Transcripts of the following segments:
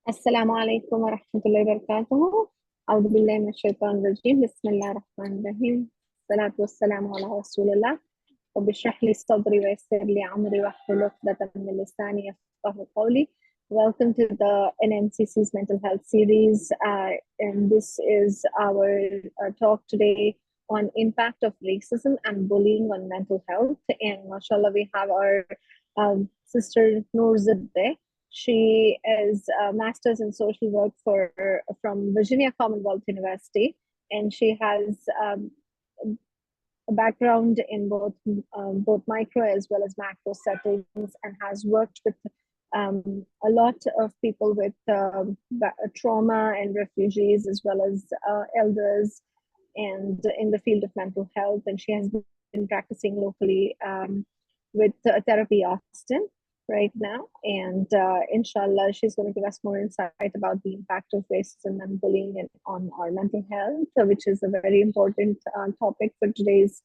السلام عليكم ورحمة الله وبركاته. أعوذ بالله من الشيطان الرجيم. بسم الله الرحمن الرحيم. الصلاة والسلام على رسول الله. رب اشرح لي صدري ويسر لي أمري واحلل عقدة من لساني يفقهوا قولي. Welcome to the NMCC's Mental Health Series, and this is our talk today on impact of racism and bullying on mental health. And mashallah, we have our sister Noor Zibdeh. She is a master's in social work from Virginia Commonwealth University, and she has a background in both micro as well as macro settings, and has worked with a lot of people with trauma and refugees, as well as elders, and in the field of mental health. And she has been practicing locally with Therapy Austin right now. And inshallah, she's going to give us more insight about the impact of racism and bullying on our mental health, which is a very important topic for today's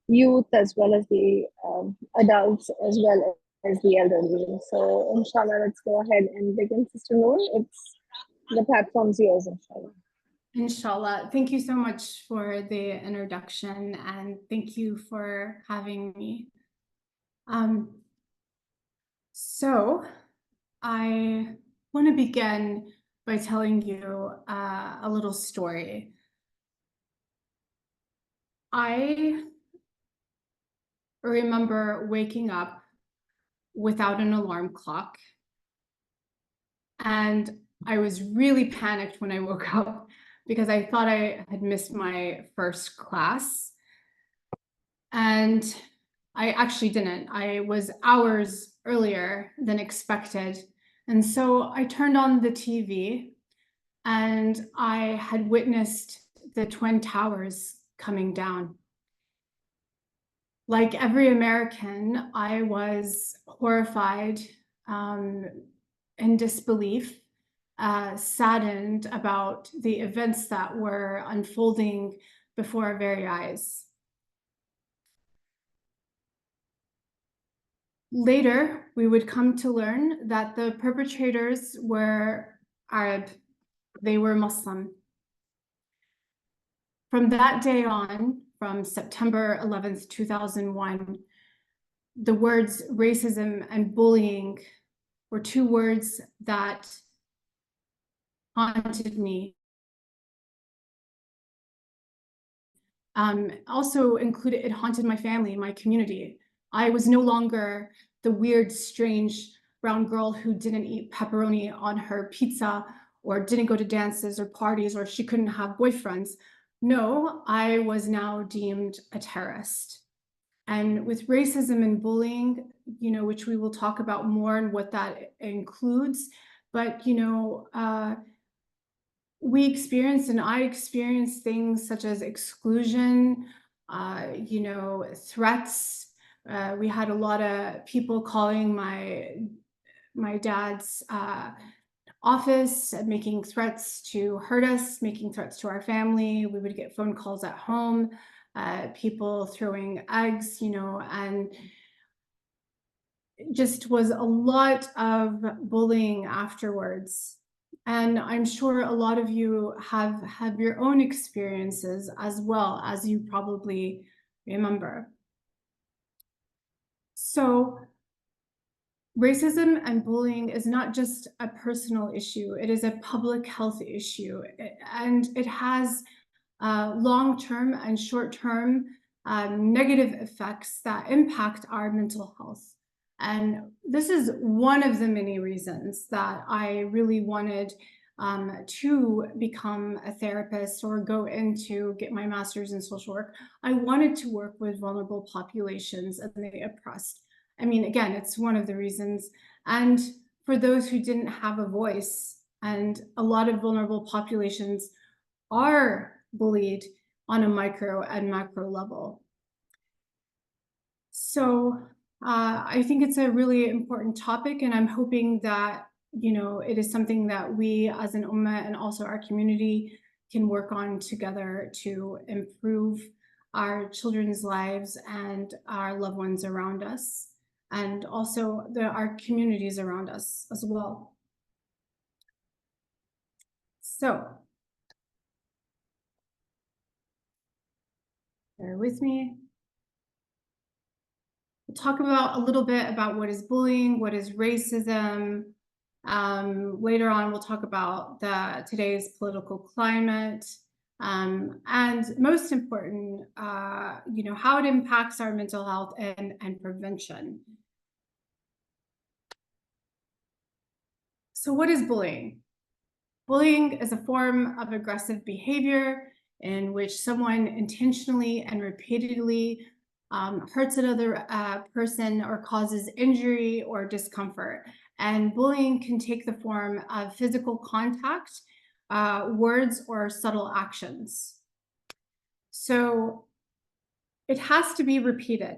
youth, as well as the adults, as well as the elderly. So inshallah, let's go ahead and begin. Sister Noor, the platform's yours, inshallah. Inshallah. Thank you so much for the introduction, and thank you for having me. So I want to begin by telling you a little story. I remember waking up without an alarm clock, and I was really panicked when I woke up because I thought I had missed my first class, and I actually didn't. I was hours earlier than expected. And so I turned on the TV, and I had witnessed the Twin Towers coming down. Like every American, I was horrified, in disbelief, saddened about the events that were unfolding before our very eyes. Later, we would come to learn that the perpetrators were Arab. They were Muslim. From that day on, from September 11th, 2001, the words racism and bullying were two words that haunted me. Also included, it haunted my family, my community. I was no longer the weird, strange brown girl who didn't eat pepperoni on her pizza, or didn't go to dances or parties, or she couldn't have boyfriends. No, I was now deemed a terrorist. And with racism and bullying, which we will talk about more and what that includes, but we experienced, and I experienced, things such as exclusion, threats. We had a lot of people calling my dad's office, making threats to hurt us, making threats to our family. We would get phone calls at home, people throwing eggs, and just was a lot of bullying afterwards. And I'm sure a lot of you have your own experiences as well, as you probably remember. So racism and bullying is not just a personal issue, it is a public health issue, and it has long-term and short-term negative effects that impact our mental health. And this is one of the many reasons that I really wanted to become a therapist or go into get my master's in social work. I wanted to work with vulnerable populations and the oppressed. I mean, again, it's one of the reasons. And for those who didn't have a voice, and a lot of vulnerable populations are bullied on a micro and macro level. So I think it's a really important topic, and I'm hoping that it is something that we as an ummah and also our community can work on together to improve our children's lives and our loved ones around us, and also our communities around us as well. So, bear with me. We'll talk about a little bit about what is bullying, what is racism. Later on, we'll talk about today's political climate, and most important, how it impacts our mental health and prevention. So what is bullying? Bullying is a form of aggressive behavior in which someone intentionally and repeatedly hurts another person or causes injury or discomfort. And bullying can take the form of physical contact, words, or subtle actions. So it has to be repeated.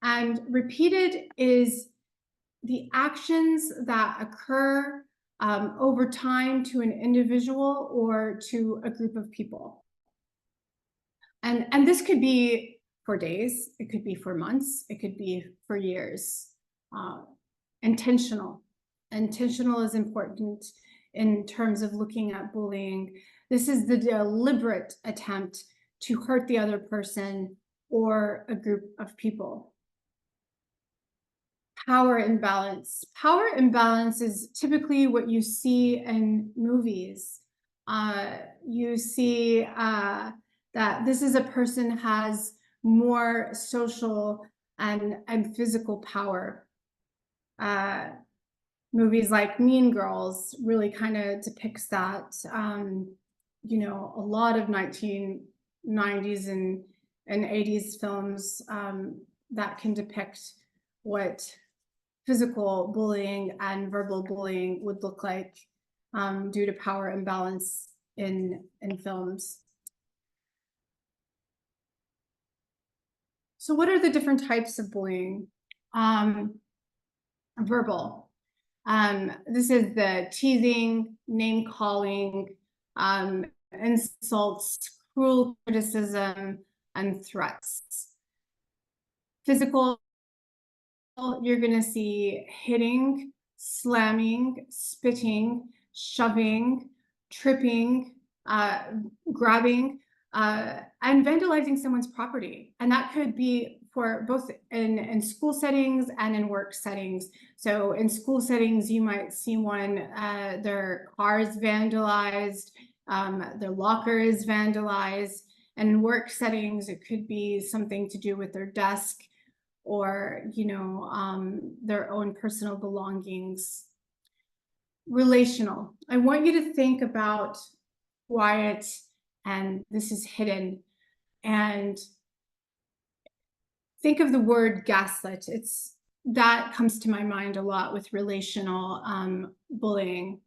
And repeated is the actions that occur over time to an individual or to a group of people. And this could be for days, it could be for months, it could be for years. Intentional. Intentional is important in terms of looking at bullying. This is the deliberate attempt to hurt the other person or a group of people. Power imbalance. Power imbalance is typically what you see in movies. You see that this is a person has more social and physical power. Movies like Mean Girls really kind of depicts that. A lot of 1990s and 80s films that can depict what physical bullying and verbal bullying would look like due to power imbalance in films. So what are the different types of bullying? Verbal. This is the teasing, name calling, insults, cruel criticism, and threats. Physical, you're going to see hitting, slamming, spitting, shoving, tripping, grabbing, and vandalizing someone's property. And that could be for both in school settings and in work settings. So in school settings, you might see their car is vandalized, their locker is vandalized. And in work settings, it could be something to do with their desk or their own personal belongings. Relational. I want you to think about quiet, and this is hidden, and think of the word gaslit. That comes to my mind a lot with relational bullying.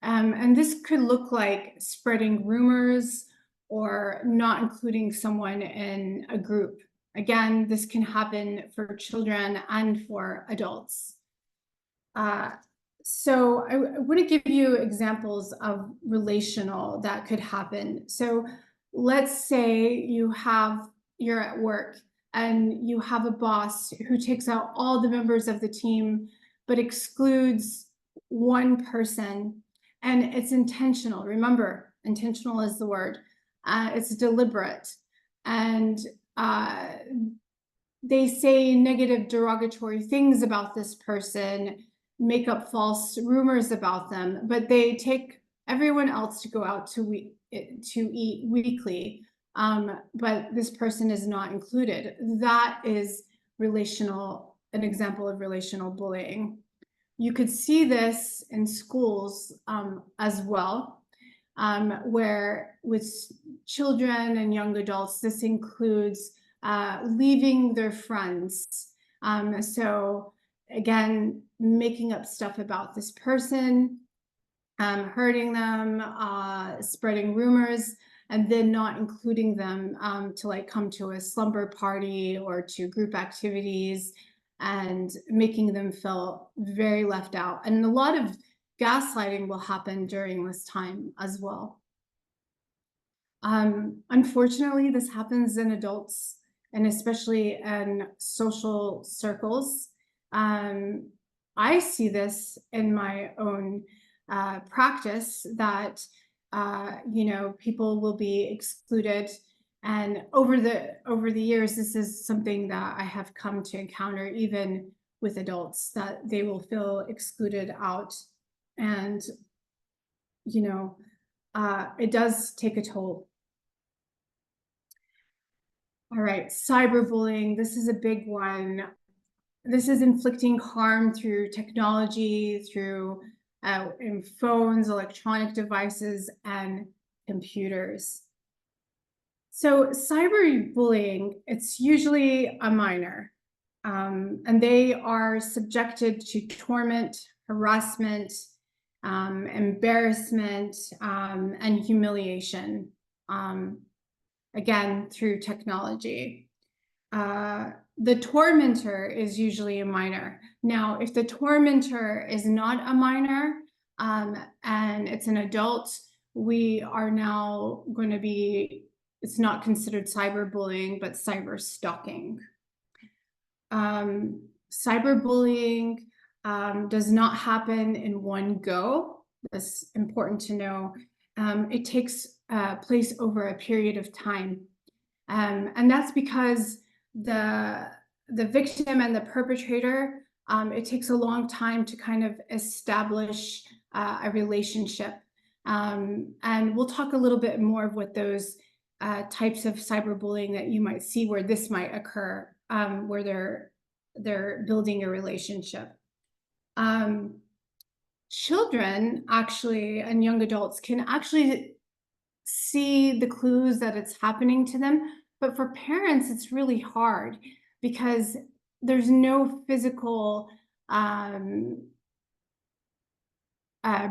And this could look like spreading rumors or not including someone in a group. Again, this can happen for children and for adults. So I want to give you examples of relational that could happen. So let's say you're at work and you have a boss who takes out all the members of the team, but excludes one person, and it's intentional. Remember, intentional is the word. It's deliberate. And they say negative, derogatory things about this person, make up false rumors about them, but they take everyone else to go out to eat weekly, but this person is not included. That is an example of relational bullying. You could see this in schools as well, where with children and young adults, this includes leaving their friends. So again, making up stuff about this person, hurting them, spreading rumors, and then not including them to come to a slumber party or to group activities, and making them feel very left out. And a lot of gaslighting will happen during this time as well. Unfortunately, this happens in adults, and especially in social circles. I see this in my own practice, that you know, people will be excluded. And over the years, this is something that I have come to encounter even with adults, that they will feel excluded out. And, you know, it does take a toll. All right, cyberbullying, this is a big one. This is inflicting harm through technology, through in phones, electronic devices, and computers. So cyberbullying, it's usually a minor, and they are subjected to torment, harassment, embarrassment, and humiliation, again, through technology. The tormentor is usually a minor. Now, if the tormentor is not a minor, and it's an adult, we are now going to be, it's not considered cyberbullying, but cyber stalking. Cyberbullying does not happen in one go. That's important to know. It takes place over a period of time. And that's because the victim and the perpetrator, it takes a long time to kind of establish a relationship. And we'll talk a little bit more of what those types of cyberbullying that you might see where this might occur, where they're building a relationship. Children actually and young adults can actually see the clues that it's happening to them, but for parents it's really hard because there's no physical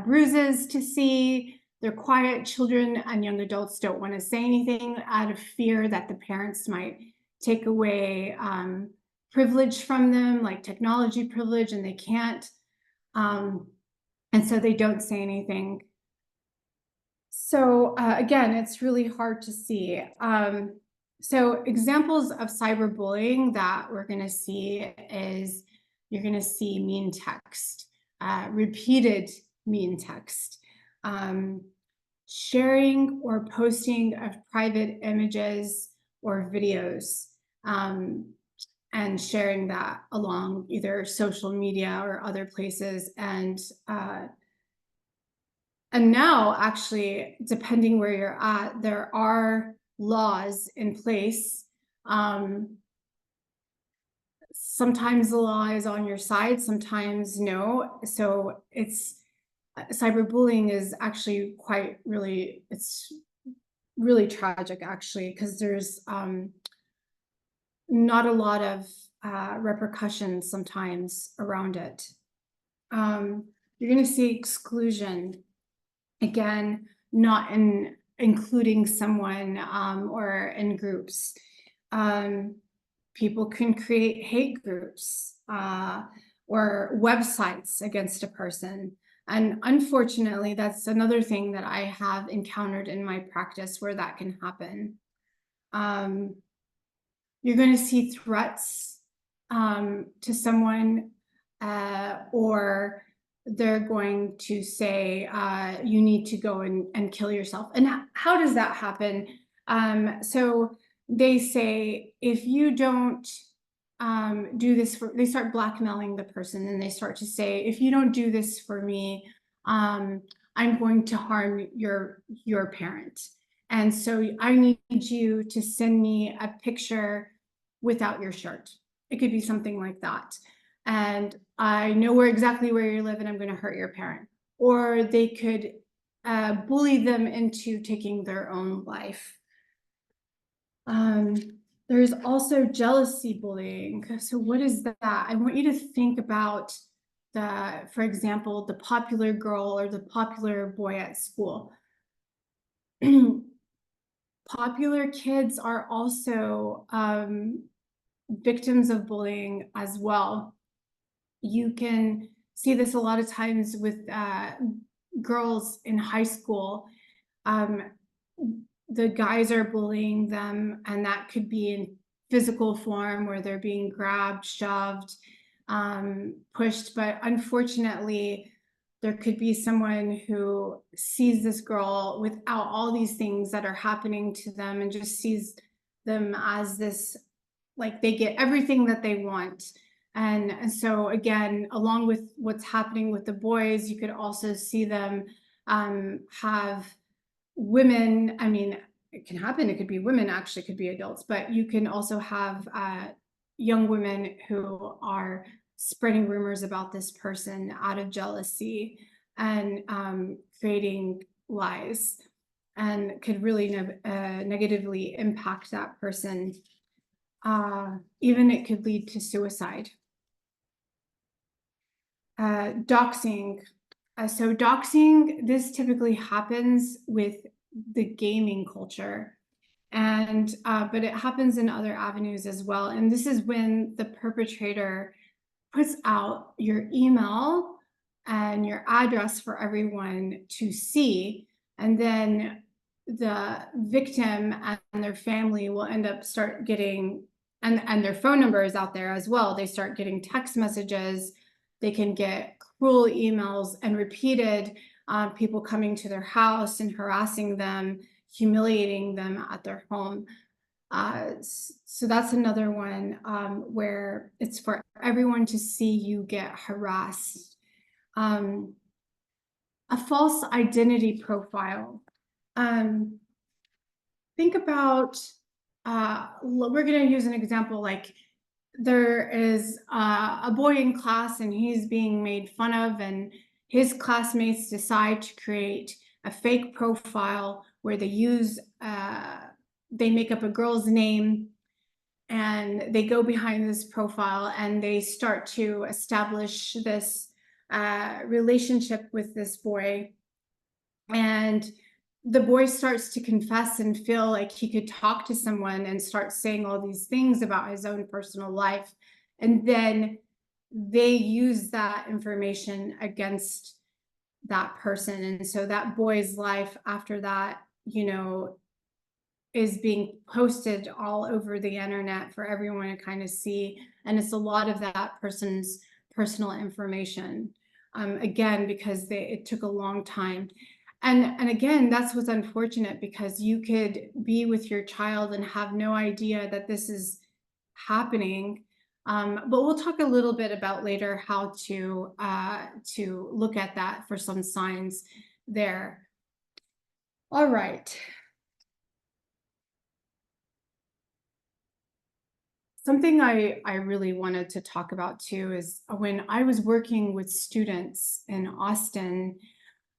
bruises to see. They're quiet. Children and young adults don't want to say anything out of fear that the parents might take away privilege from them, like technology privilege, and they can't, and so they don't say anything. So again, it's really hard to see. So examples of cyberbullying that we're going to see is, you're going to see mean text, repeated mean text, sharing or posting of private images or videos, and sharing that along either social media or other places. And now, actually, depending where you're at, there are laws in place. Sometimes the law is on your side, sometimes no. So it's cyberbullying is actually it's really tragic, actually, because there's not a lot of repercussions sometimes around it. You're going to see exclusion. Again, not including someone or in groups. People can create hate groups or websites against a person. And unfortunately, that's another thing that I have encountered in my practice where that can happen. You're going to see threats to someone, or they're going to say, you need to go and kill yourself. And how does that happen? So they say, if you don't do this they start blackmailing the person, and they start to say, if you don't do this for me, I'm going to harm your parent. And so I need you to send me a picture without your shirt. It could be something like that. And I know exactly where you live, and I'm going to hurt your parent. Or they could bully them into taking their own life. There's also jealousy bullying. So what is that? I want you to think about for example, the popular girl or the popular boy at school. Popular kids are also victims of bullying as well. You can see this a lot of times with girls in high school. The guys are bullying them, and that could be in physical form where they're being grabbed, shoved, pushed. But unfortunately, There could be someone who sees this girl without all these things that are happening to them and just sees them as this, like they get everything that they want. And so again, along with what's happening with the boys, you could also see them have women, I mean, it can happen, it could be women, actually, it could be adults, but you can also have young women who are spreading rumors about this person out of jealousy and creating lies, and could really negatively impact that person. Even it could lead to suicide. Doxing. So doxing, this typically happens with the gaming culture, and but it happens in other avenues as well. And this is when the perpetrator puts out your email and your address for everyone to see, and then the victim and their family will end up start getting, and their phone number is out there as well. They start getting text messages, they can get cruel emails and repeated people coming to their house and harassing them, humiliating them at their home. So that's another one where it's for everyone to see you get harassed. A false identity profile. Think about, we're going to use an example, like there is a boy in class and he's being made fun of, and his classmates decide to create a fake profile where they use, they make up a girl's name and they go behind this profile and they start to establish this relationship with this boy. And the boy starts to confess and feel like he could talk to someone and start saying all these things about his own personal life. And then they use that information against that person. And so that boy's life after that, you know, is being posted all over the internet for everyone to kind of see. And it's a lot of that person's personal information. Again, because it took a long time. And again, that's what's unfortunate, because you could be with your child and have no idea that this is happening. But we'll talk a little bit about later how to look at that for some signs there. All right. Something I really wanted to talk about too is when I was working with students in Austin,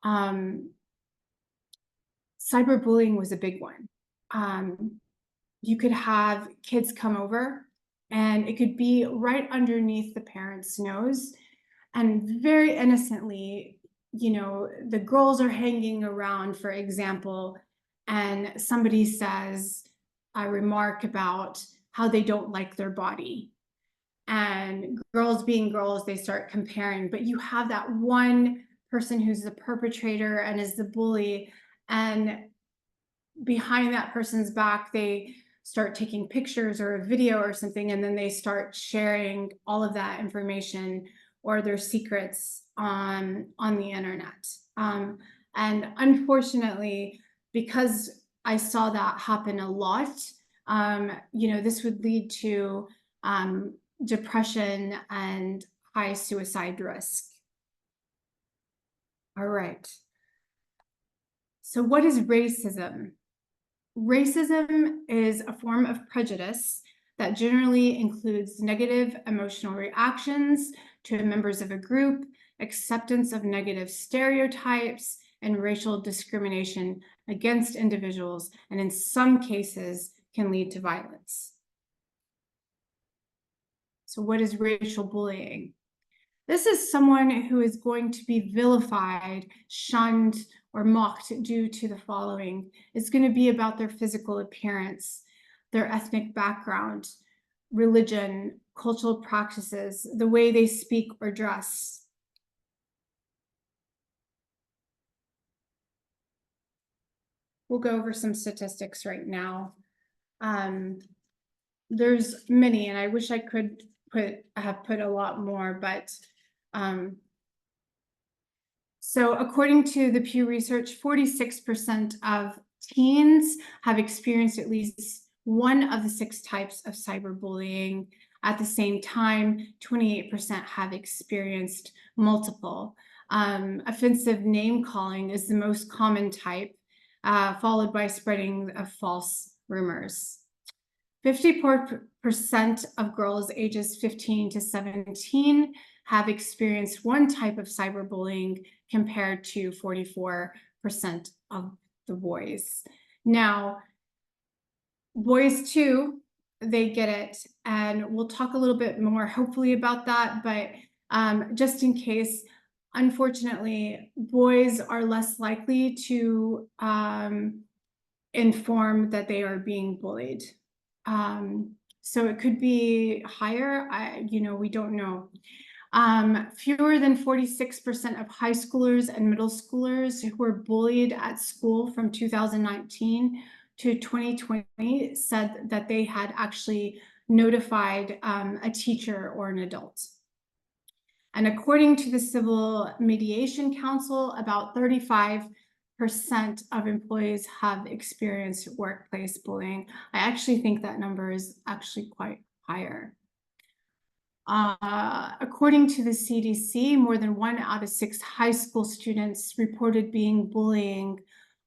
cyberbullying was a big one. You could have kids come over and it could be right underneath the parent's nose, and very innocently, you know, the girls are hanging around, for example, and somebody says a remark about how they don't like their body. And girls being girls, they start comparing, but you have that one person who's the perpetrator and is the bully, and behind that person's back, they start taking pictures or a video or something, and then they start sharing all of that information or their secrets on the internet. And unfortunately, because I saw that happen a lot, you know, this would lead to depression and high suicide risk. All right. So what is racism? Racism is a form of prejudice that generally includes negative emotional reactions to members of a group, acceptance of negative stereotypes, and racial discrimination against individuals, and in some cases can lead to violence. So what is racial bullying? This is someone who is going to be vilified, shunned, or mocked due to the following. It's going to be about their physical appearance, their ethnic background, religion, cultural practices, the way they speak or dress. We'll go over some statistics right now. There's many, and I wish I could have put a lot more, but So according to the Pew Research, 46% of teens have experienced at least one of the 6 types of cyberbullying. At the same time, 28% have experienced multiple. Offensive name calling is the most common type, followed by spreading of false rumors. 54% of girls ages 15 to 17 have experienced one type of cyberbullying compared to 44% of the boys. Now, boys too, they get it, and we'll talk a little bit more hopefully about that, but just in case, unfortunately, boys are less likely to inform that they are being bullied. So it could be higher, we don't know. Fewer than 46% of high schoolers and middle schoolers who were bullied at school from 2019 to 2020 said that they had actually notified a teacher or an adult. And according to the Civil Mediation Council, about 35% of employees have experienced workplace bullying. I actually think that number is actually quite higher. According to the CDC, more than 1 out of 6 high school students reported being bullied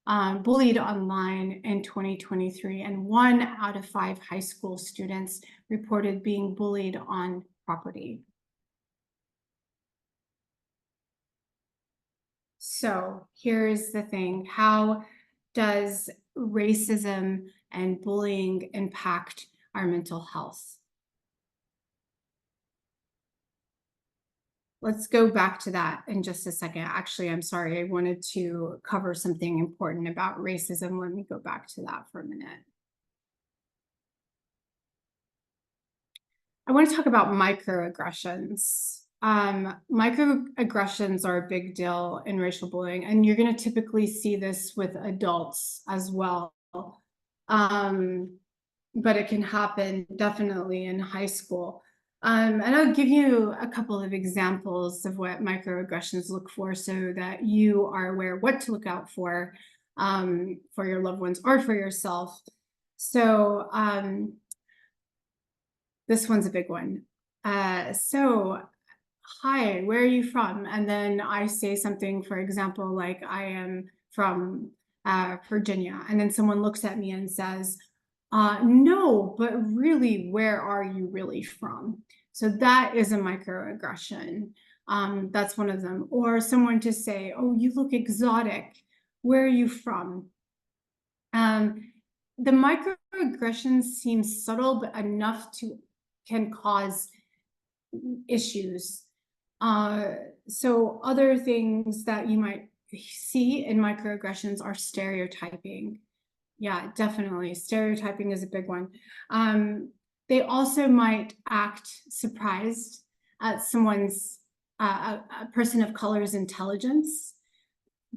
online in 2023, and 1 out of 5 high school students reported being bullied on property. So here's the thing: how does racism and bullying impact our mental health? Let's go back to that in just a second. Actually, I'm sorry, I wanted to cover something important about racism. Let me go back to that for a minute. I want to talk about microaggressions. Microaggressions are a big deal in racial bullying, and you're going to typically see this with adults as well. But it can happen definitely in high school. And I'll give you a couple of examples of what microaggressions look for so that you are aware what to look out for your loved ones or for yourself. So this one's a big one. So, hi, where are you from? And then I say something, for example, like I am from Virginia. And then someone looks at me and says, no, but really, where are you really from? So that is a microaggression. That's one of them. Or someone to say, oh, you look exotic. Where are you from? The microaggressions seem subtle, but enough to can cause issues. So other things that you might see in microaggressions are stereotyping. Yeah, definitely. Stereotyping is a big one. They also might act surprised at someone's, a person of color's intelligence.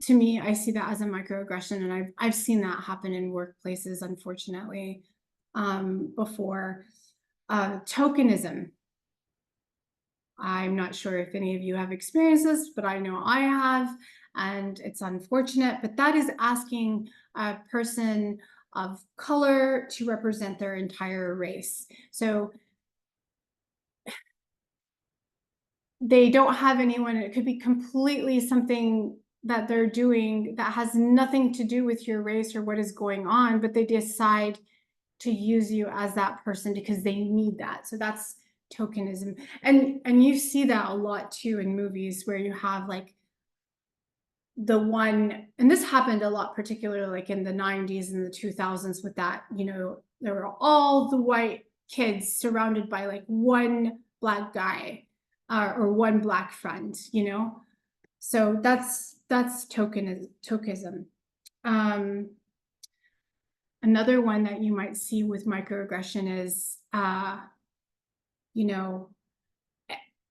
To me, I see that as a microaggression, and I've seen that happen in workplaces, unfortunately, before. Tokenism. I'm not sure if any of you have experienced this, but I know I have, and it's unfortunate, but that is asking a person of color to represent their entire race. So they don't have anyone, it could be completely something that they're doing that has nothing to do with your race or what is going on, but they decide to use you as that person because they need that. So that's tokenism. And you see that a lot too in movies where you have like the one, and this happened a lot, particularly like in the 90s and the 2000s with that, there were all the white kids surrounded by like one black guy or one black friend, so that's tokenism. Another one that you might see with microaggression is,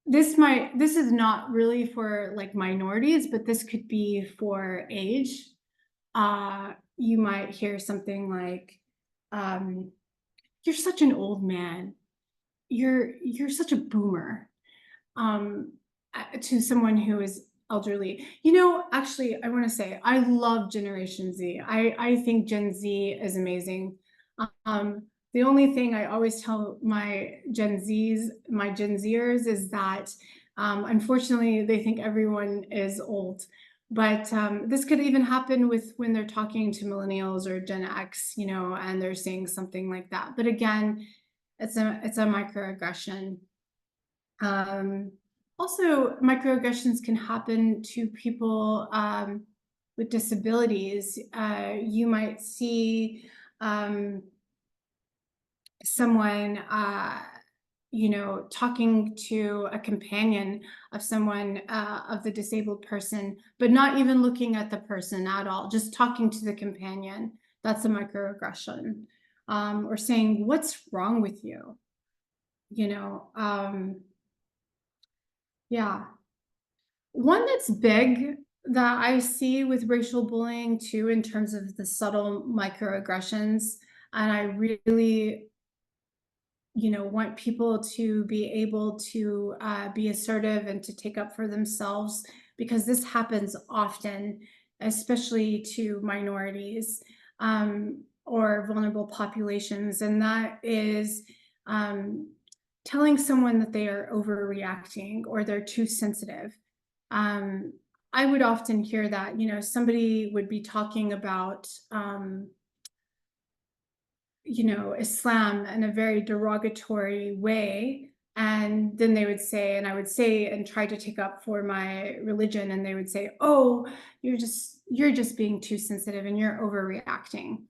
this is not really for like minorities, but this could be for age. You might hear something like, you're such an old man. You're such a boomer. To someone who is elderly. You know, actually, I want to say I love Generation Z. I think Gen Z is amazing. The only thing I always tell my Gen Zers is that unfortunately they think everyone is old. But this could even happen with when they're talking to millennials or Gen X, you know, and they're saying something like that. But again, it's a microaggression. Um, Also, microaggressions can happen to people with disabilities. You might see someone, you know, talking to a companion of someone, of the disabled person, but not even looking at the person at all, just talking to the companion. That's a microaggression. Or saying, "What's wrong with you?" You know, yeah. One that's big that I see with racial bullying too, in terms of the subtle microaggressions, and I really, you know, want people to be able to be assertive and to take up for themselves, because this happens often, especially to minorities or vulnerable populations, and that is telling someone that they are overreacting or they're too sensitive. um, I would often hear that, you know, somebody would be talking about, you know, Islam in a very derogatory way. And then they would say, and I would say, and try to take up for my religion, and they would say, "Oh, you're just being too sensitive and you're overreacting."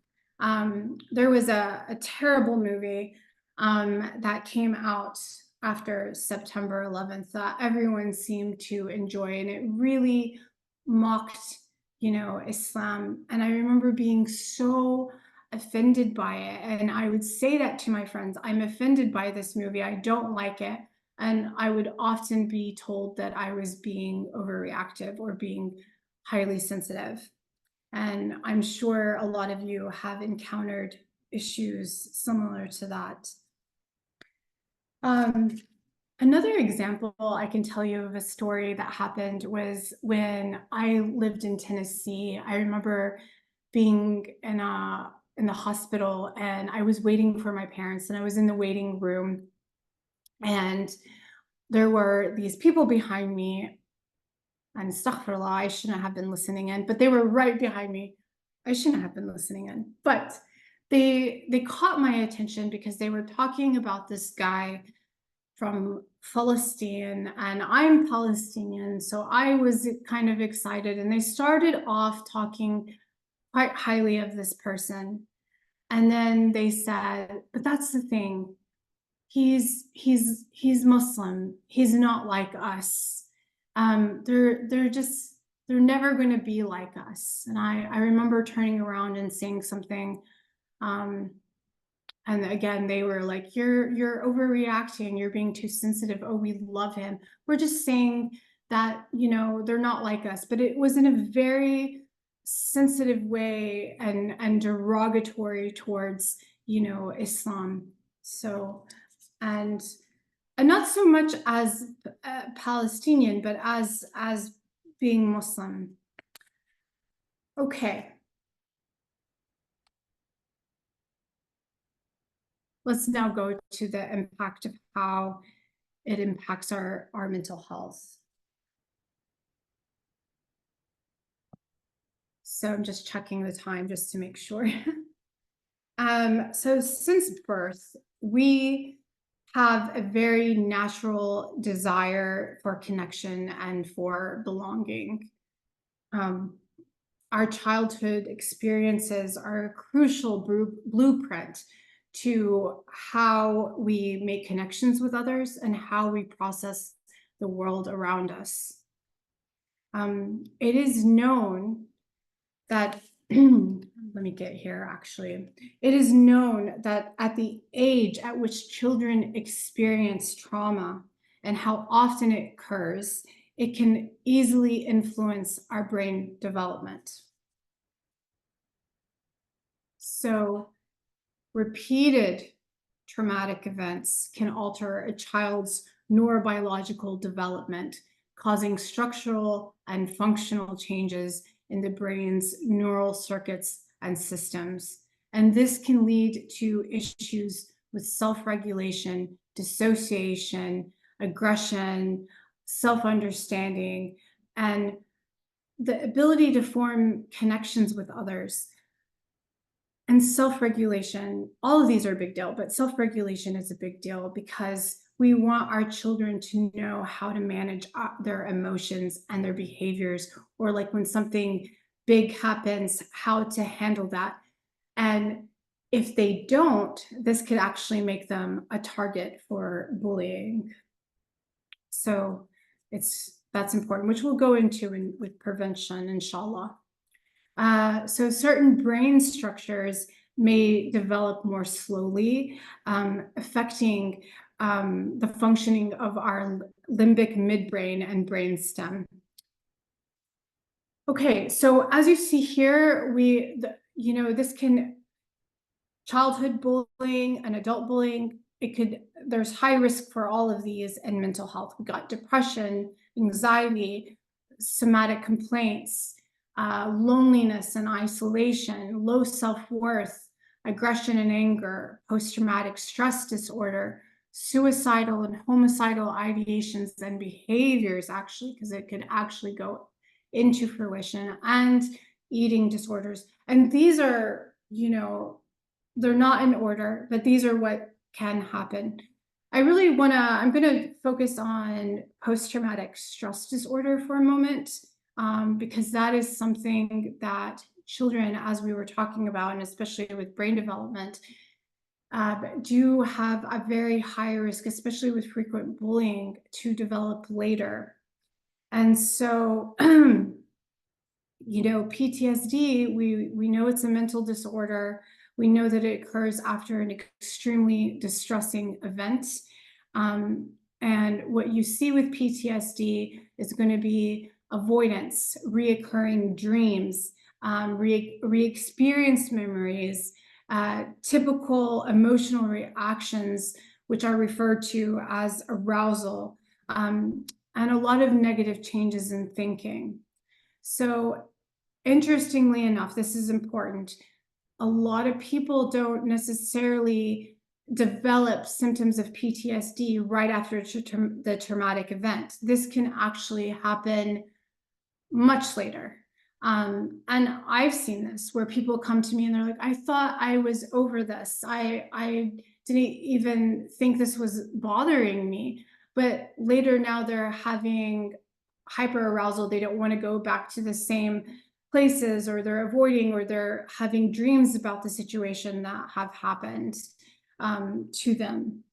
There was a terrible movie that came out after September 11th that everyone seemed to enjoy, and it really mocked, you know, Islam. And I remember being so offended by it. And I would say that to my friends, "I'm offended by this movie. I don't like it." And I would often be told that I was being overreactive or being highly sensitive. And I'm sure a lot of you have encountered issues similar to that. Another example I can tell you of a story that happened was when I lived in Tennessee. I remember being in the hospital, and I was waiting for my parents, and I was in the waiting room, and there were these people behind me, and astaghfirullah, I shouldn't have been listening in, but they were right behind me. I shouldn't have been listening in, but they caught my attention because they were talking about this guy from Palestine, and I'm Palestinian, so I was kind of excited, and they started off talking quite highly of this person. And then they said, "But that's the thing. He's Muslim. He's not like us. They're never going to be like us." And I remember turning around and saying something. And again, they were like, "You're overreacting. You're being too sensitive. Oh, we love him. We're just saying that, you know, they're not like us." But it was in a very sensitive way and derogatory towards, you know, Islam. So, and not so much as Palestinian, but as being Muslim. Okay. Let's now go to the impact of how it impacts our mental health. So I'm just checking the time just to make sure. So since birth, we have a very natural desire for connection and for belonging. Our childhood experiences are a crucial blueprint to how we make connections with others and how we process the world around us. It is known that, let me get here actually. It is known that at the age at which children experience trauma and how often it occurs, it can easily influence our brain development. So, repeated traumatic events can alter a child's neurobiological development, causing structural and functional changes in the brain's neural circuits and systems. And this can lead to issues with self-regulation, dissociation, aggression, self-understanding, and the ability to form connections with others. And self-regulation, all of these are a big deal, but self-regulation is a big deal because we want our children to know how to manage their emotions and their behaviors, or like when something big happens, how to handle that. And if they don't, this could actually make them a target for bullying. So that's important, which we'll go into with prevention, inshallah. So certain brain structures may develop more slowly, affecting the functioning of our limbic midbrain and brainstem. Okay, so as you see here, this can, childhood bullying and adult bullying, there's high risk for all of these in mental health. We got depression, anxiety, somatic complaints, loneliness and isolation, low self-worth, aggression and anger, post-traumatic stress disorder, suicidal and homicidal ideations and behaviors, actually, because it could actually go into fruition, and eating disorders. And these are, they're not in order, but these are what can happen. I'm going to focus on post-traumatic stress disorder for a moment, because that is something that children, as we were talking about, and especially with brain development, do have a very high risk, especially with frequent bullying, to develop later. And so, PTSD, we know it's a mental disorder. We know that it occurs after an extremely distressing event. And what you see with PTSD is going to be avoidance, reoccurring dreams, re-experienced memories, typical emotional reactions, which are referred to as arousal, and a lot of negative changes in thinking. So interestingly enough, this is important, a lot of people don't necessarily develop symptoms of PTSD right after the traumatic event. This can actually happen much later. And I've seen this where people come to me and they're like, I thought I was over this. I didn't even think this was bothering me. But later now they're having hyperarousal. They don't want to go back to the same places, or they're avoiding, or they're having dreams about the situation that have happened to them.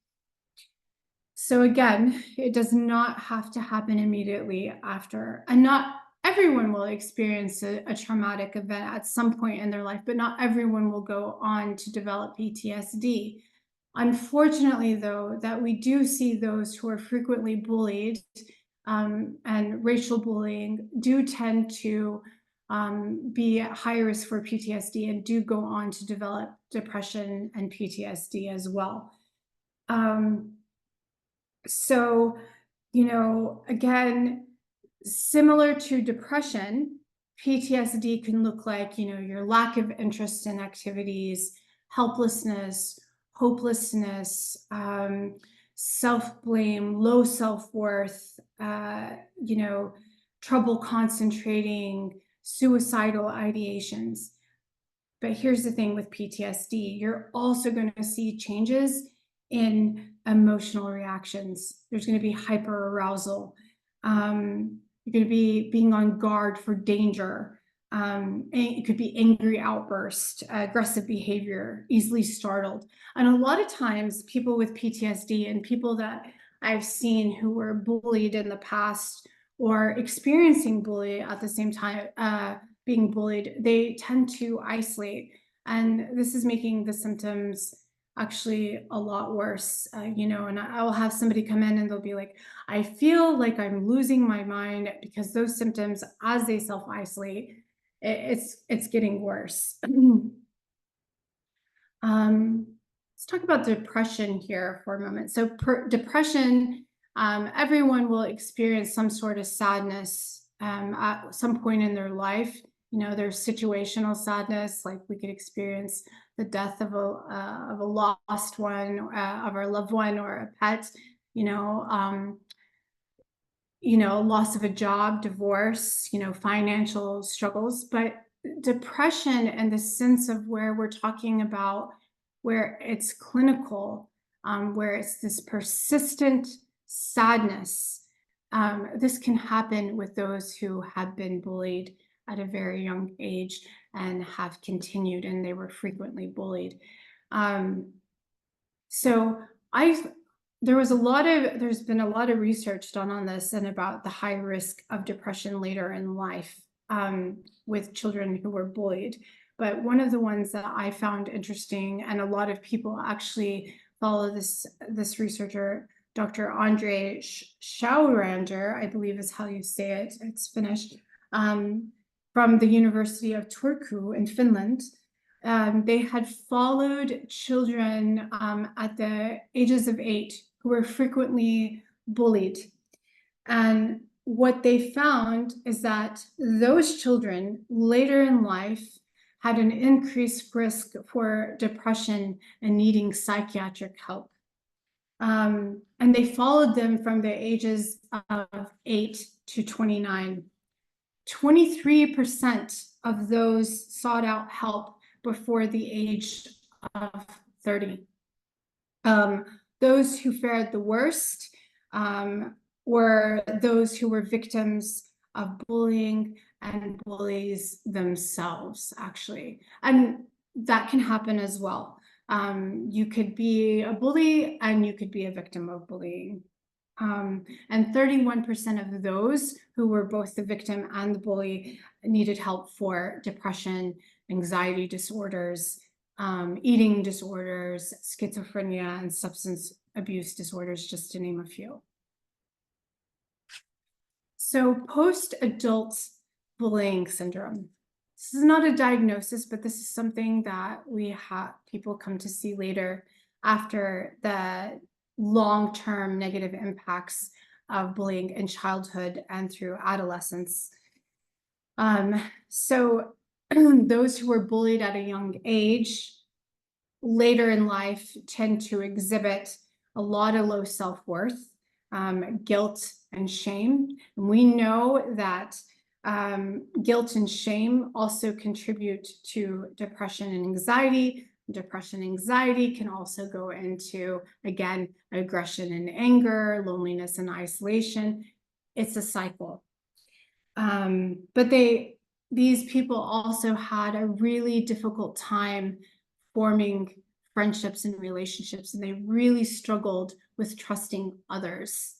So again, it does not have to happen immediately after, and not everyone will experience a traumatic event at some point in their life, but not everyone will go on to develop PTSD. Unfortunately, though, that we do see those who are frequently bullied, and racial bullying do tend to be at high risk for PTSD, and do go on to develop depression and PTSD as well. So, again, similar to depression, PTSD can look like, your lack of interest in activities, helplessness, hopelessness, self-blame, low self-worth, trouble concentrating, suicidal ideations. But here's the thing with PTSD, you're also going to see changes in emotional reactions. There's going to be hyperarousal. You're going to be being on guard for danger. It could be angry outburst, aggressive behavior, easily startled. And a lot of times people with PTSD, and people that I've seen who were bullied in the past or experiencing bullying at the same time, being bullied, they tend to isolate. And this is making the symptoms actually a lot worse, and I'll have somebody come in and they'll be like, I feel like I'm losing my mind, because those symptoms, as they self-isolate, it's getting worse. Let's talk about depression here for a moment. So depression Everyone will experience some sort of sadness at some point in their life. You know, there's situational sadness, like we could experience the death of a lost one, of our loved one or a pet. You know, loss of a job, divorce, financial struggles, but depression and the sense of where we're talking about where it's clinical, where it's this persistent sadness. This can happen with those who have been bullied at a very young age and have continued, and they were frequently bullied. So there's been a lot of research done on this and about the high risk of depression later in life with children who were bullied. But one of the ones that I found interesting, and a lot of people actually follow this researcher, Dr. Andre Schaurander, I believe is how you say it, it's Finnish, from the University of Turku in Finland. They had followed children at the ages of 8 who were frequently bullied. And what they found is that those children later in life had an increased risk for depression and needing psychiatric help. And they followed them from the ages of 8 to 29. 23% of those sought out help before the age of 30. Those who fared the worst were those who were victims of bullying and bullies themselves, actually. And that can happen as well. You could be a bully and you could be a victim of bullying. And 31% of those who were both the victim and the bully needed help for depression, anxiety disorders, eating disorders, schizophrenia, and substance abuse disorders, just to name a few. So post-adult bullying syndrome. This is not a diagnosis, but this is something that people come to see later after the long-term negative impacts of bullying in childhood and through adolescence. So those who were bullied at a young age later in life tend to exhibit a lot of low self-worth, guilt and shame. And we know that guilt and shame also contribute to depression and anxiety. Depression and anxiety can also go into, again, aggression and anger, loneliness and isolation. It's a cycle. But these people also had a really difficult time forming friendships and relationships, and they really struggled with trusting others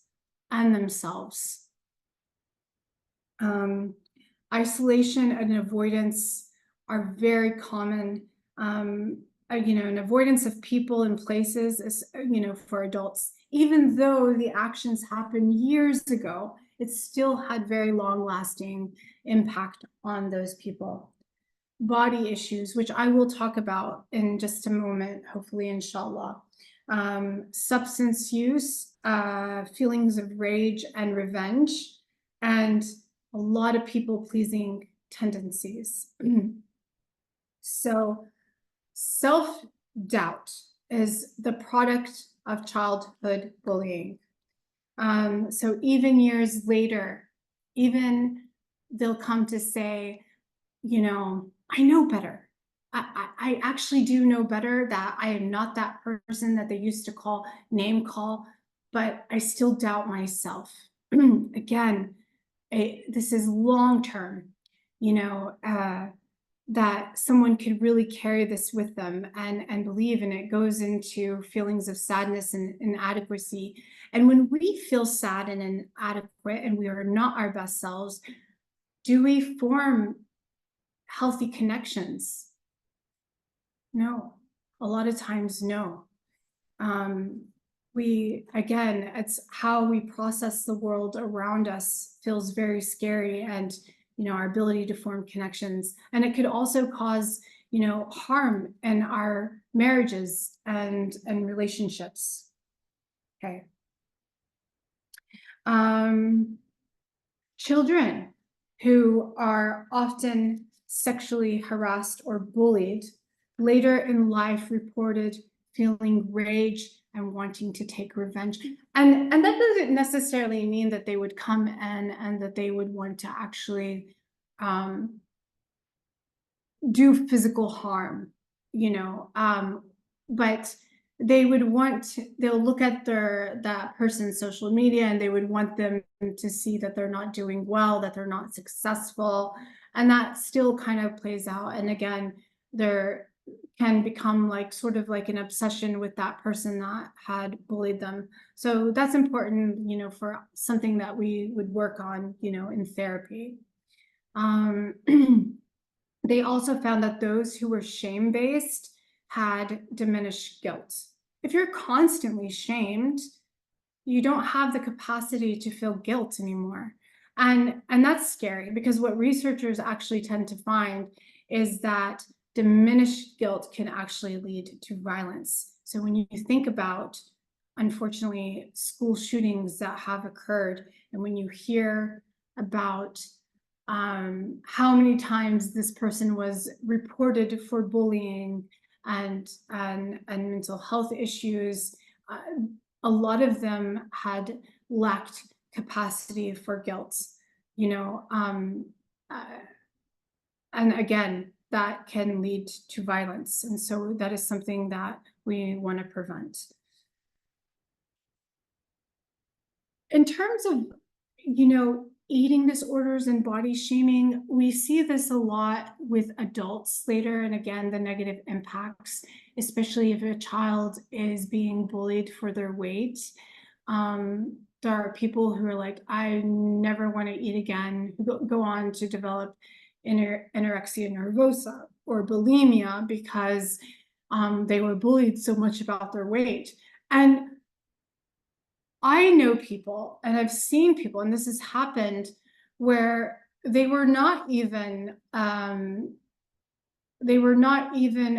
and themselves. Isolation and avoidance are very common. An avoidance of people and places is, for adults, even though the actions happened years ago, it still had very long-lasting impact on those people. Body issues, which I will talk about in just a moment, hopefully, inshallah. Substance use, feelings of rage and revenge, and a lot of people-pleasing tendencies. So self-doubt is the product of childhood bullying. So even years later, they'll come to say, I know better. I actually do know better, that I am not that person that they used to name call, but I still doubt myself. Again, this is long-term, that someone could really carry this with them and believe, and it goes into feelings of sadness and inadequacy. And when we feel sad and inadequate and we are not our best selves, do we form healthy connections? No, a lot of times, no. It's how we process the world around us feels very scary, and our ability to form connections. And it could also cause harm in our marriages and relationships. Okay. Children who are often sexually harassed or bullied later in life reported feeling rage and wanting to take revenge. And that doesn't necessarily mean that they would come in and that they would want to actually do physical harm, but they would they'll look at that person's social media and they would want them to see that they're not doing well, that they're not successful. And that still kind of plays out. And again, there can become sort of like an obsession with that person that had bullied them. So that's important, for something that we would work on, in therapy. They also found that those who were shame-based had diminished guilt. If you're constantly shamed, you don't have the capacity to feel guilt anymore. And that's scary, because what researchers actually tend to find is that diminished guilt can actually lead to violence. So when you think about, unfortunately, school shootings that have occurred, and when you hear about how many times this person was reported for bullying and mental health issues, a lot of them had lacked capacity for guilt, and again, that can lead to violence. And so that is something that we want to prevent. In terms of, eating disorders and body shaming, we see this a lot with adults later. And again, the negative impacts, especially if a child is being bullied for their weight. There are people who are like, I never want to eat again, who go on to develop anorexia nervosa or bulimia because they were bullied so much about their weight. And I know people, and I've seen people, and this has happened, where they were not even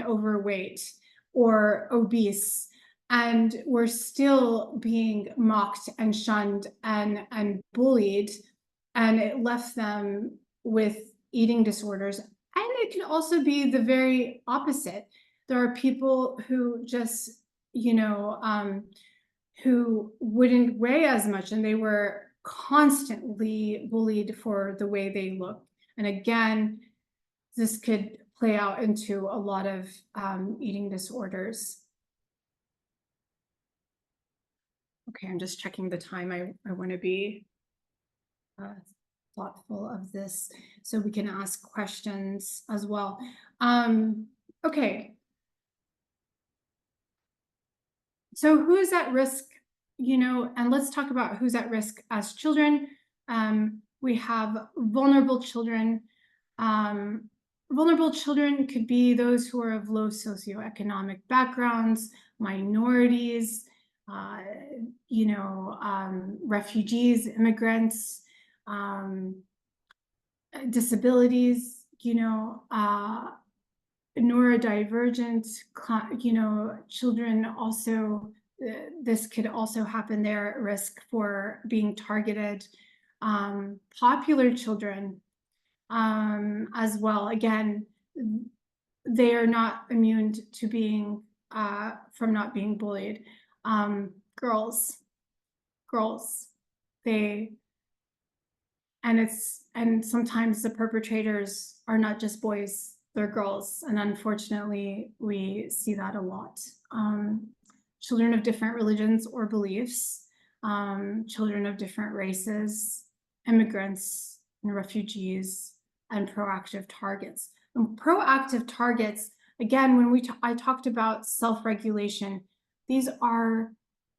overweight or obese, and were still being mocked and shunned and bullied, and it left them with eating disorders. And it can also be the very opposite. There are people who just, who wouldn't weigh as much, and they were constantly bullied for the way they looked. And again, this could play out into a lot of eating disorders. Okay, I'm just checking the time. I want to be thoughtful of this so we can ask questions as well. Okay. So who's at risk, and let's talk about who's at risk as children. We have vulnerable children. Vulnerable children could be those who are of low socioeconomic backgrounds, minorities, refugees, immigrants, disabilities, neurodivergent, children also, this could also happen. They're at risk for being targeted. Popular children as well. Again, they are not immune to being, from not being bullied. Girls, and sometimes the perpetrators are not just boys, they're girls. And unfortunately, we see that a lot. Children of different religions or beliefs, children of different races, immigrants and refugees, and proactive targets. And proactive targets, again, when I talked about self-regulation, these are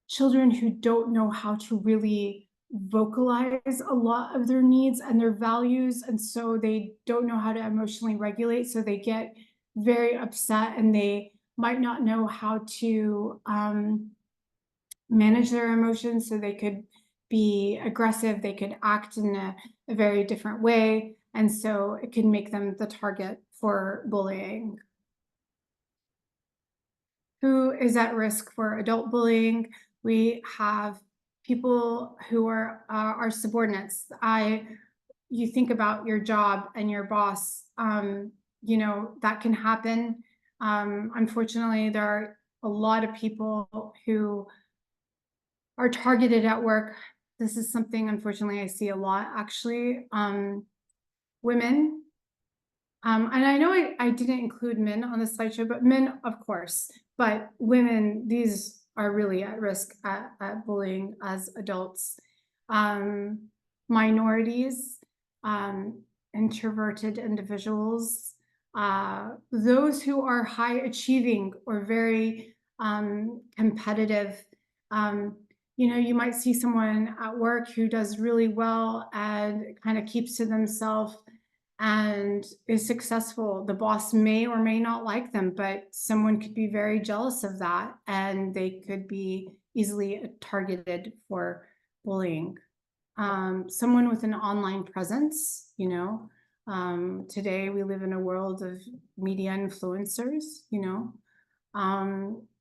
children who don't know how to really vocalize a lot of their needs and their values, and so they don't know how to emotionally regulate, so they get very upset, and they might not know how to manage their emotions, so they could be aggressive, they could act in a very different way, and so it can make them the target for bullying. Who is at risk for adult bullying? We have people who are our subordinates. You think about your job and your boss, you know, that can happen. Unfortunately, there are a lot of people who are targeted at work. This is something, unfortunately, I see a lot, actually. Women, and I know I didn't include men on the slideshow, but men, of course, but women, these are really at risk at bullying as adults. Minorities, introverted individuals, those who are high achieving or very competitive. You know, you might see someone at work who does really well and kind of keeps to themselves and is successful. The boss may or may not like them, but someone could be very jealous of that and they could be easily targeted for bullying. Someone with an online presence, you know, today we live in a world of media influencers, you know,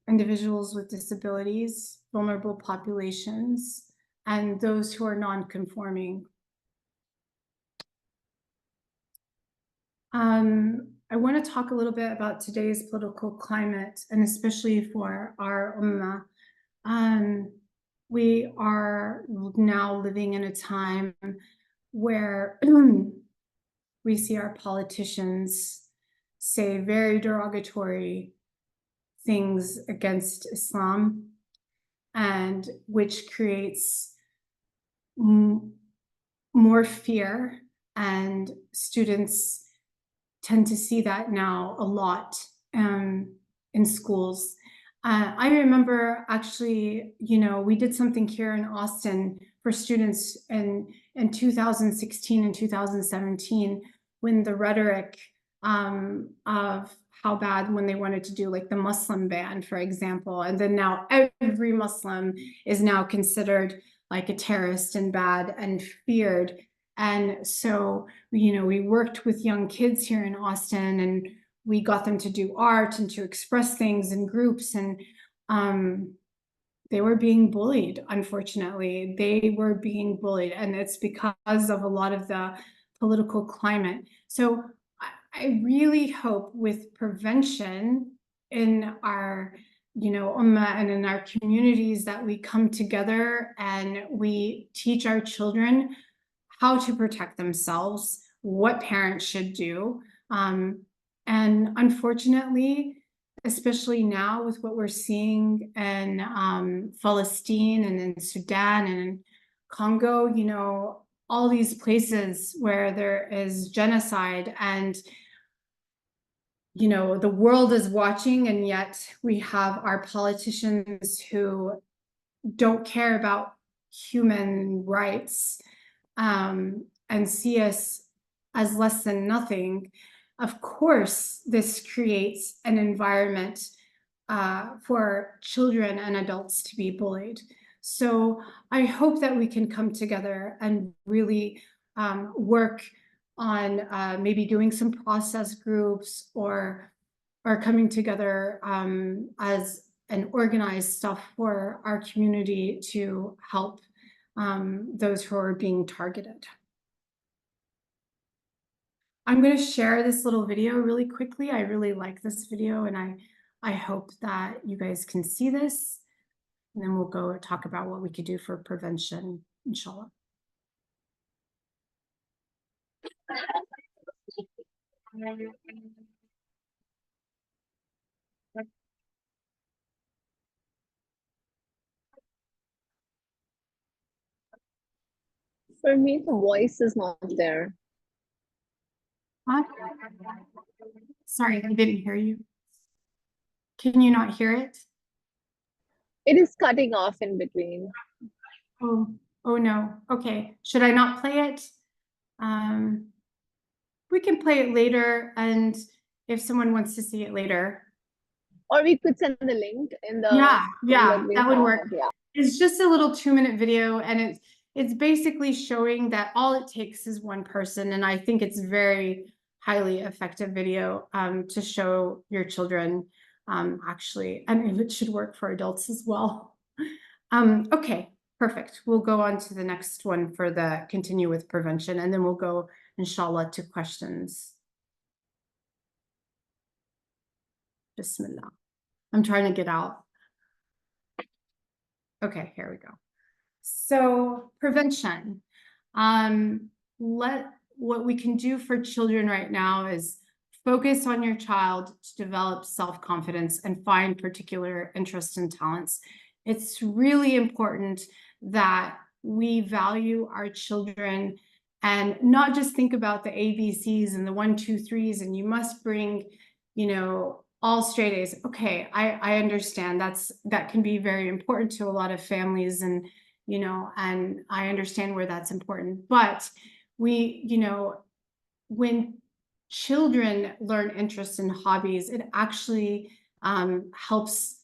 individuals with disabilities, vulnerable populations, and those who are non-conforming. I want to talk a little bit about today's political climate, and especially for our ummah. We are now living in a time where we see our politicians say very derogatory things against Islam, and which creates more fear, and students tend to see that now a lot in schools. I remember actually, you know, we did something here in Austin for students in 2016 and 2017 when the rhetoric of how bad when they wanted to do like the Muslim ban, for example, and then now every Muslim is now considered like a terrorist and bad and feared. And so, you know, we worked with young kids here in Austin and we got them to do art and to express things in groups, and they were being bullied, unfortunately. They were being bullied, and it's because of a lot of the political climate. So I really hope with prevention in our, you know, ummah and in our communities that we come together and we teach our children how to protect themselves, what parents should do. And unfortunately, especially now with what we're seeing in Palestine and in Sudan and in Congo, you know, all these places where there is genocide and, you know, the world is watching, and yet we have our politicians who don't care about human rights and see us as less than nothing. Of course, this creates an environment for children and adults to be bullied. So I hope that we can come together and really work on maybe doing some process groups or coming together as an organized stuff for our community to help those who are being targeted. I'm going to share this little video really quickly. I really like this video, and I hope that you guys can see this. And then we'll go talk about what we could do for prevention, inshallah. For me, the voice is not there. What? Sorry, I didn't hear you. Can you not hear it? It is cutting off in between. Oh no. Okay. Should I not play it? We can play it later, and if someone wants to see it later. Or we could send the link in the Yeah, that would work. Yeah. It's just a little 2-minute video, and it's basically showing that all it takes is one person, and I think it's very highly effective video to show your children actually, and it should work for adults as well. Okay, Perfect. We'll go on to the next one for the continue with prevention, and then we'll go, inshallah, to questions. Bismillah. I'm trying to get out. Okay, here we go. So prevention. What we can do for children right now is focus on your child to develop self-confidence and find particular interests and talents. It's really important that we value our children and not just think about the ABCs and the 1, 2, 3s, and you must bring, all straight A's. Okay, I understand that can be very important to a lot of families, and I understand where that's important. But when children learn interests and hobbies, it actually helps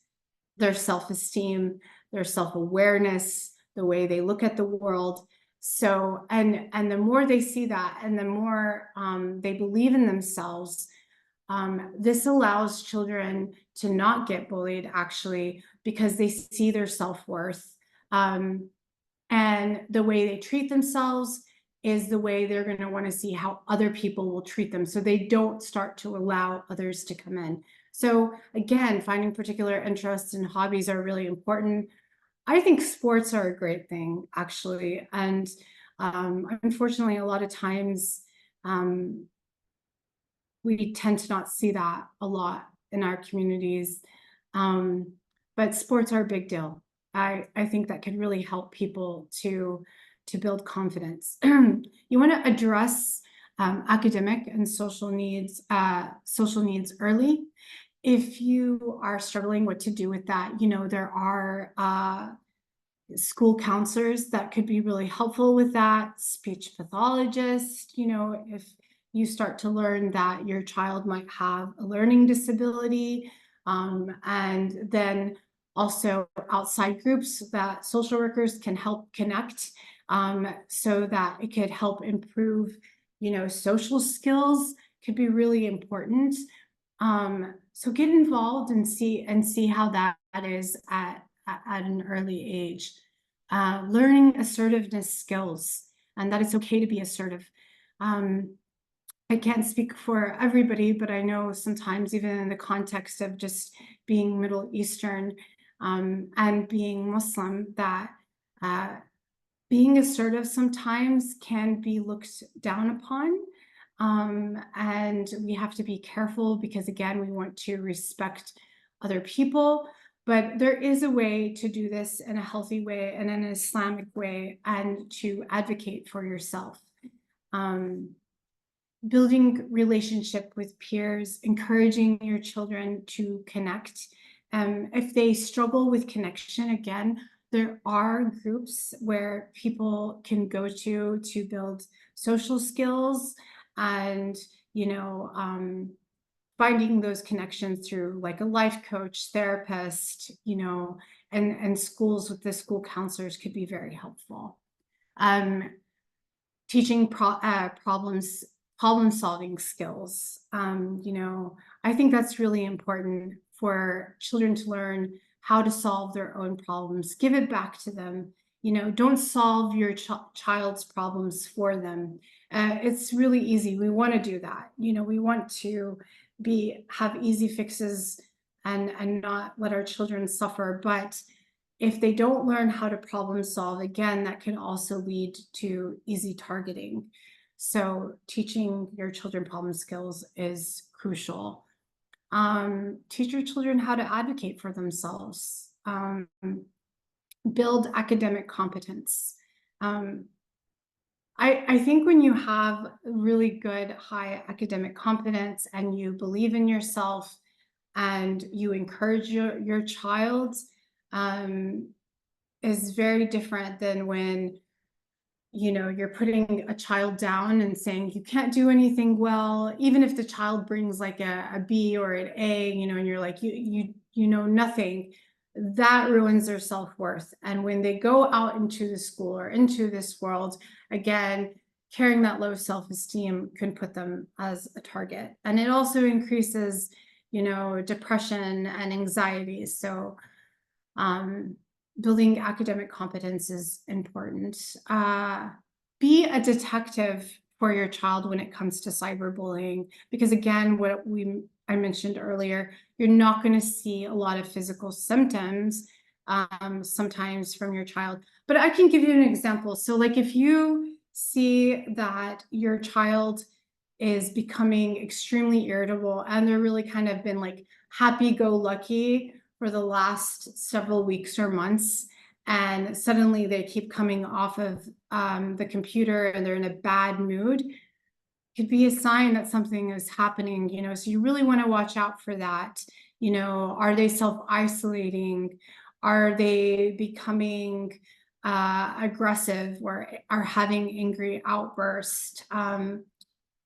their self-esteem, their self-awareness, the way they look at the world. So, and the more they see that, and the more they believe in themselves, this allows children to not get bullied, actually, because they see their self-worth. And the way they treat themselves is the way they're going to want to see how other people will treat them, so they don't start to allow others to come in. So again, finding particular interests and hobbies are really important. I think sports are a great thing, actually. And unfortunately, a lot of times we tend to not see that a lot in our communities. But sports are a big deal. I think that can really help people to build confidence. You want to address academic and social needs early. If you are struggling what to do with that, there are school counselors that could be really helpful with that, speech pathologists, if you start to learn that your child might have a learning disability, and then also outside groups that social workers can help connect, so that it could help improve, social skills could be really important. So get involved and see how that is at an early age. Learning assertiveness skills, and that it's okay to be assertive. I can't speak for everybody, but I know sometimes, even in the context of just being Middle Eastern and being Muslim, that being assertive sometimes can be looked down upon. And we have to be careful because, again, we want to respect other people. But there is a way to do this in a healthy way and in an Islamic way, and to advocate for yourself. Building relationship with peers, encouraging your children to connect. If they struggle with connection, again, there are groups where people can go to build social skills, and finding those connections through like a life coach, therapist, and schools with the school counselors could be very helpful. Teaching problem solving skills. I think that's really important for children to learn how to solve their own problems. Give it back to them. Don't solve your child's problems for them. It's really easy. We want to do that. We want to have easy fixes and not let our children suffer. But if they don't learn how to problem solve, again, that can also lead to easy targeting. So teaching your children problem skills is crucial. Teach your children how to advocate for themselves. Build academic competence. I think when you have really good, high academic competence and you believe in yourself and you encourage your child, is very different than when you're putting a child down and saying you can't do anything well, even if the child brings like a B or an A, and you're like, you know nothing. That ruins their self-worth. And when they go out into the school or into this world, again, carrying that low self-esteem can put them as a target. And it also increases, depression and anxiety. So building academic competence is important. Be a detective for your child when it comes to cyberbullying, because again, I mentioned earlier, you're not going to see a lot of physical symptoms sometimes from your child. But I can give you an example. So like if you see that your child is becoming extremely irritable and they're really kind of been like happy-go-lucky for the last several weeks or months, and suddenly they keep coming off of the computer and they're in a bad mood, could be a sign that something is happening, you know, so you really want to watch out for that. You know, are they self-isolating? Are they becoming aggressive or are having angry outbursts?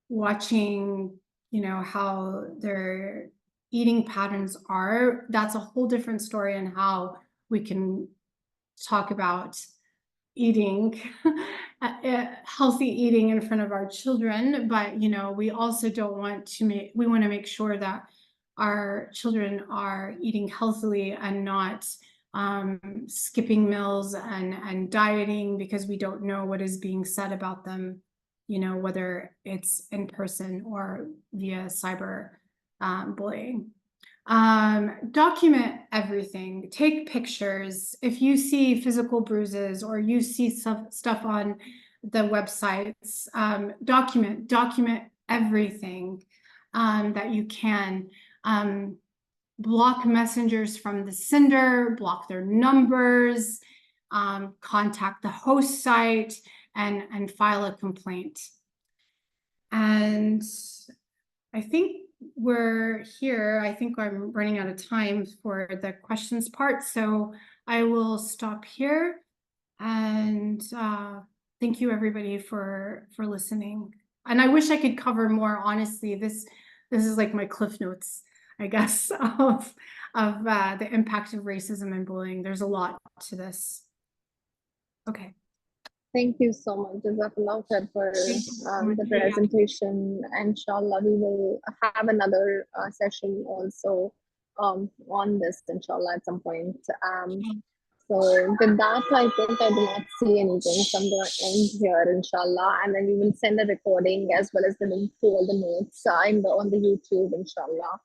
Watching, you know, how their eating patterns are, that's a whole different story on how we can talk about eating, healthy eating in front of our children. But, you know, we also don't want to we want to make sure that our children are eating healthily and not skipping meals and dieting because we don't know what is being said about them, you know, whether it's in person or via cyber bullying. Document everything. Take pictures. If you see physical bruises or you see stuff on the websites, document everything that you can. Block messengers from the sender, block their numbers, contact the host site, and file a complaint. And I think we're here. I think I'm running out of time for the questions part, so I will stop here. And thank you everybody for listening. And I wish I could cover more. Honestly, this is like my cliff notes, I guess, of the impact of racism and bullying. There's a lot to this. Okay. Thank you so much, Jazakallah khair, for the presentation. Inshallah, we will have another session also on this, inshallah, at some point. So with that, I think I do not see anything. So I'm going to end here, inshallah, and then we will send a recording as well as the link to all the notes on the YouTube, inshallah.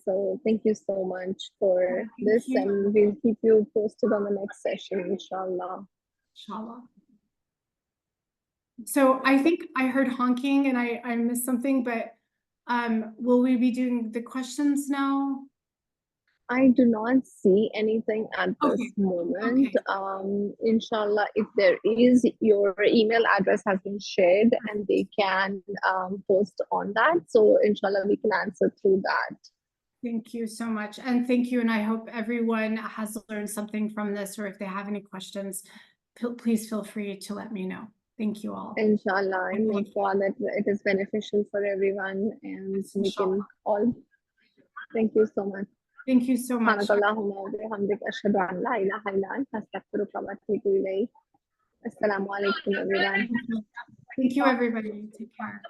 So thank you so much for this, and we'll keep you posted on the next session, inshallah. Inshallah. So I think I heard honking and I missed something, but will we be doing the questions now? I do not see anything at this moment. Inshallah, if there is, your email address has been shared and they can post on that. So inshallah, we can answer through that. Thank you so much. And thank you. And I hope everyone has learned something from this, or if they have any questions, please feel free to let me know. Thank you all. Inshallah, I hope that it is beneficial for everyone and we can all. Thank you so much. Thank you so much. Assalamu alaikum, everyone. Thank you, everybody. Take care.